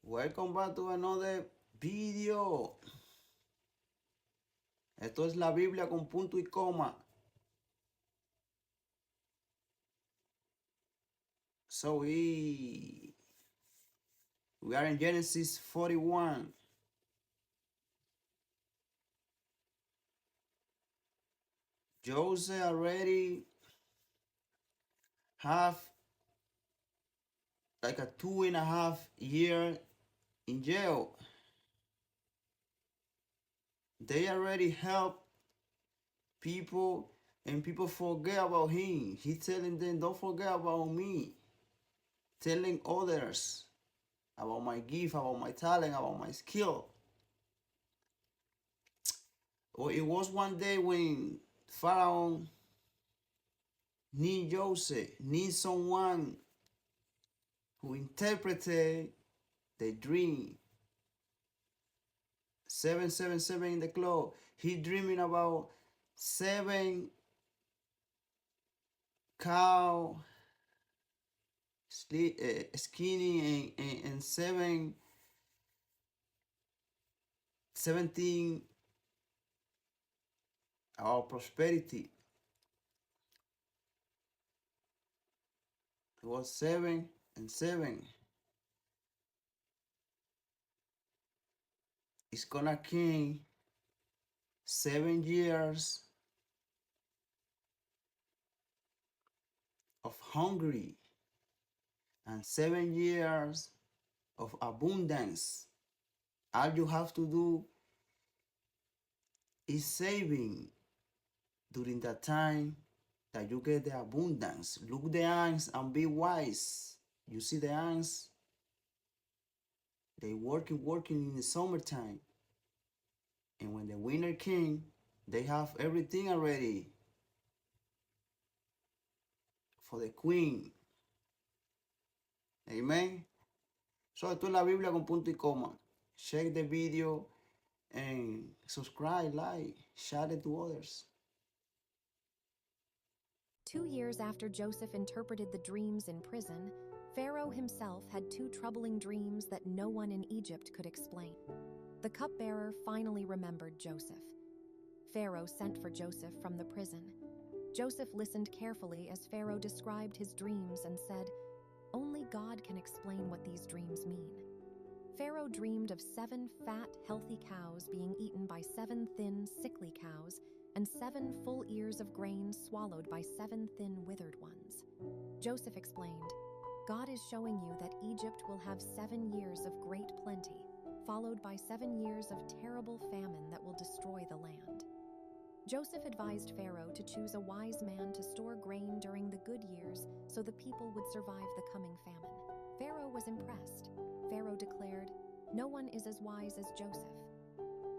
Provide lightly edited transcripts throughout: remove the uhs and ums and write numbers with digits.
Welcome back to another video. Esto es la Biblia con punto y coma. So we are in Genesis 41. Joseph already have like a 2.5 year in jail. They already help people and people forget about him. He's telling them, don't forget about me. Telling others about my gift, about my talent, about my skill. Or it was one day when Pharaoh need Joseph, need someone who interpreted the dream. 777 in the clock. He dreaming about 7 cow skinny and 17 our prosperity. It was 7 and 7. It's gonna king 7 years of hungry and 7 years of abundance. All you have to do is saving during the time that you get the abundance. Look the ants and be wise. You see the ants? They working in the summertime. And when the winter came, they have everything already for the queen. Amen. So esto es la Biblia con punto y coma. Check the video and subscribe, like, share it to others. 2 years after Joseph interpreted the dreams in prison, Pharaoh himself had 2 troubling dreams that no one in Egypt could explain. The cupbearer finally remembered Joseph. Pharaoh sent for Joseph from the prison. Joseph listened carefully as Pharaoh described his dreams and said, "Only God can explain what these dreams mean." Pharaoh dreamed of 7 fat, healthy cows being eaten by 7 thin, sickly cows, and 7 full ears of grain swallowed by 7 thin, withered ones. Joseph explained, "God is showing you that Egypt will have 7 years of great plenty, followed by 7 years of terrible famine that will destroy the land." Joseph advised Pharaoh to choose a wise man to store grain during the good years so the people would survive the coming famine. Pharaoh was impressed. Pharaoh declared, "No one is as wise as Joseph."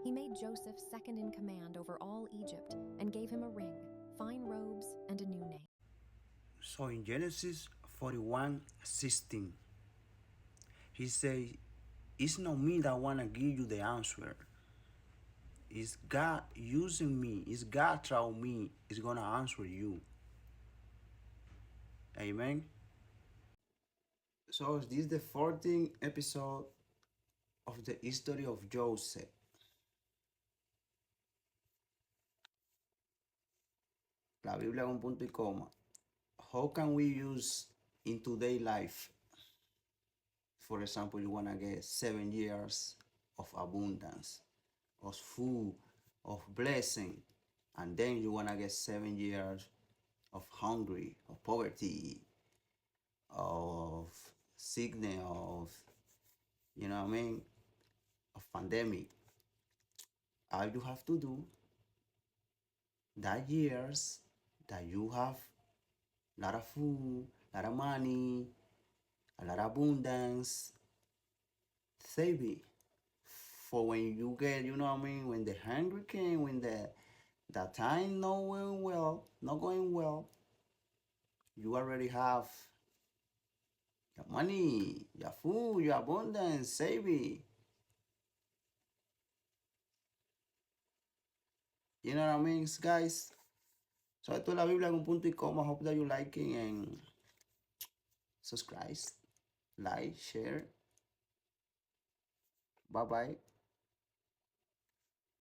He made Joseph second in command over all Egypt and gave him a ring, fine robes, and a new name. So in Genesis 41:16, he said, it's not me that wanna give you the answer. It's God using me. It's God through me is gonna answer you. Amen. So this is the 14th episode of the history of Joseph. La Biblia con punto y coma. How can we use in today's life? For example, you wanna get 7 years of abundance, of food, of blessing, and then you wanna get 7 years of hungry, of poverty, of sickness, of, you know what I mean, of pandemic. All you have to do, that years that you have a lot of food, a lot of money, a lot of abundance, save it for when you get, you know what I mean, when the hunger came, when the time not going well, you already have your money, your food, your abundance, save it. You know what I mean, guys? So esto es la Biblia con punto y coma. Hope that you like it and subscribe, like, share. Bye bye.